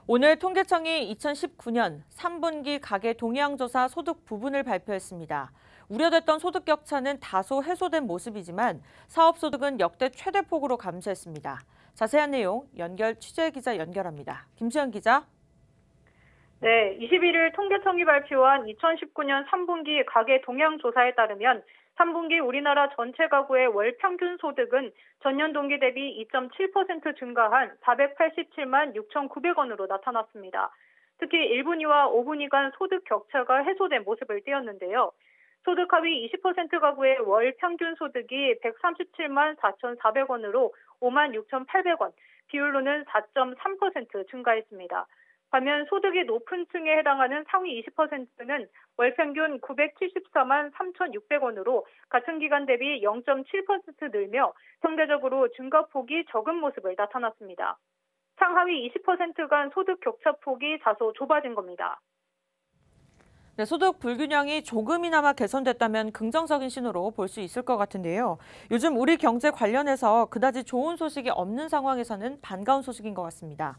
오늘 통계청이 2019년 3분기 가계 동향조사 소득 부분을 발표했습니다. 우려됐던 소득 격차는 다소 해소된 모습이지만 사업소득은 역대 최대 폭으로 감소했습니다. 자세한 내용 취재 기자 연결합니다. 김수현 기자. 네, 21일 통계청이 발표한 2019년 3분기 가계 동향조사에 따르면 3분기 우리나라 전체 가구의 월 평균 소득은 전년 동기 대비 2.7% 증가한 487만 6,900원으로 나타났습니다. 특히 1분위와 5분위 간 소득 격차가 해소된 모습을 띄었는데요. 소득 하위 20% 가구의 월 평균 소득이 137만 4,400원으로 5만 6,800원, 비율로는 4.3% 증가했습니다. 반면 소득이 높은 층에 해당하는 상위 20%는 월 평균 974만 3,600원으로 같은 기간 대비 0.7% 늘며 상대적으로 증가폭이 적은 모습을 나타났습니다. 상하위 20% 간 소득 격차 폭이 다소 좁아진 겁니다. 네, 소득 불균형이 조금이나마 개선됐다면 긍정적인 신호로 볼 수 있을 것 같은데요. 요즘 우리 경제 관련해서 그다지 좋은 소식이 없는 상황에서는 반가운 소식인 것 같습니다.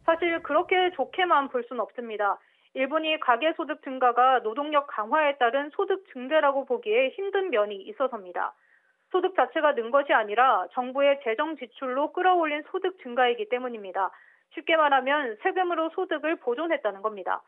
사실 그렇게 좋게만 볼 수는 없습니다. 일본이 가계소득 증가가 노동력 강화에 따른 소득 증대라고 보기에 힘든 면이 있어서입니다. 소득 자체가 는 것이 아니라 정부의 재정 지출로 끌어올린 소득 증가이기 때문입니다. 쉽게 말하면 세금으로 소득을 보존했다는 겁니다.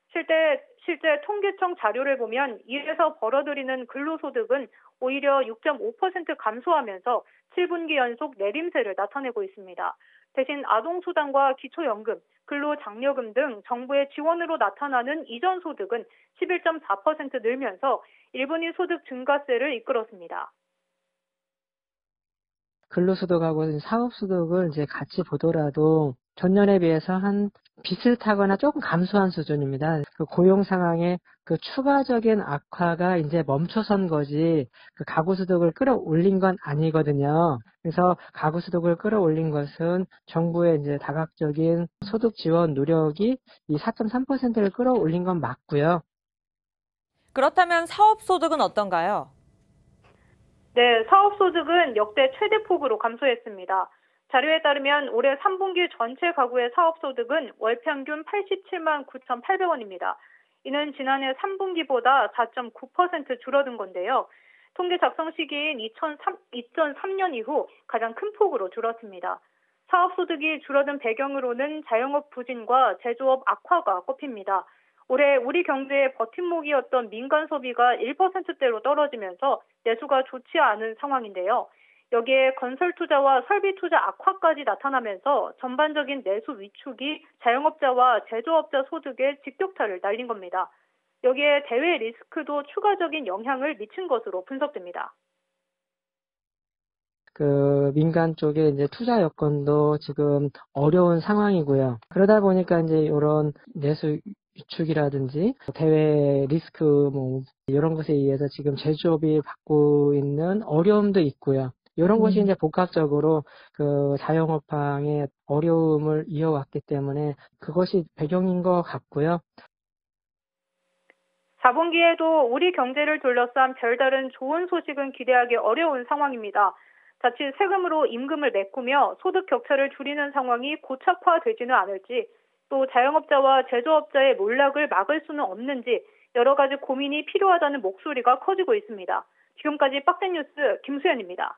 실제 통계청 자료를 보면 일에서 벌어들이는 근로소득은 오히려 6.5% 감소하면서 7분기 연속 내림세를 나타내고 있습니다. 대신 아동수당과 기초연금, 근로장려금 등 정부의 지원으로 나타나는 이전 소득은 11.4% 늘면서 1분위 소득 증가세를 이끌었습니다. 근로소득하고 사업소득을 이제 같이 보더라도 전년에 비해서 한 비슷하거나 조금 감소한 수준입니다. 그 고용 상황의 그 추가적인 악화가 이제 멈춰선 거지, 그 가구소득을 끌어올린 건 아니거든요. 그래서 가구소득을 끌어올린 것은 정부의 이제 다각적인 소득 지원 노력이 이 4.3%를 끌어올린 건 맞고요. 그렇다면 사업소득은 어떤가요? 네, 사업소득은 역대 최대 폭으로 감소했습니다. 자료에 따르면 올해 3분기 전체 가구의 사업소득은 월 평균 87만 9,800원입니다. 이는 지난해 3분기보다 4.9% 줄어든 건데요. 통계 작성 시기인 2003년 이후 가장 큰 폭으로 줄었습니다. 사업소득이 줄어든 배경으로는 자영업 부진과 제조업 악화가 꼽힙니다. 올해 우리 경제의 버팀목이었던 민간 소비가 1%대로 떨어지면서 내수가 좋지 않은 상황인데요. 여기에 건설 투자와 설비 투자 악화까지 나타나면서 전반적인 내수 위축이 자영업자와 제조업자 소득에 직격탄을 날린 겁니다. 여기에 대외 리스크도 추가적인 영향을 미친 것으로 분석됩니다. 그 민간 쪽에 이제 투자 여건도 지금 어려운 상황이고요. 그러다 보니까 이제 이런 내수 위축이라든지 대외 리스크 뭐 이런 것에 의해서 지금 제조업이 받고 있는 어려움도 있고요. 이런 것이 이제 복합적으로 그 자영업황의 어려움을 이어왔기 때문에 그것이 배경인 것 같고요. 4분기에도 우리 경제를 둘러싼 별다른 좋은 소식은 기대하기 어려운 상황입니다. 자칫 세금으로 임금을 메꾸며 소득 격차를 줄이는 상황이 고착화되지는 않을지, 또 자영업자와 제조업자의 몰락을 막을 수는 없는지 여러 가지 고민이 필요하다는 목소리가 커지고 있습니다. 지금까지 빡센 뉴스 김수현입니다.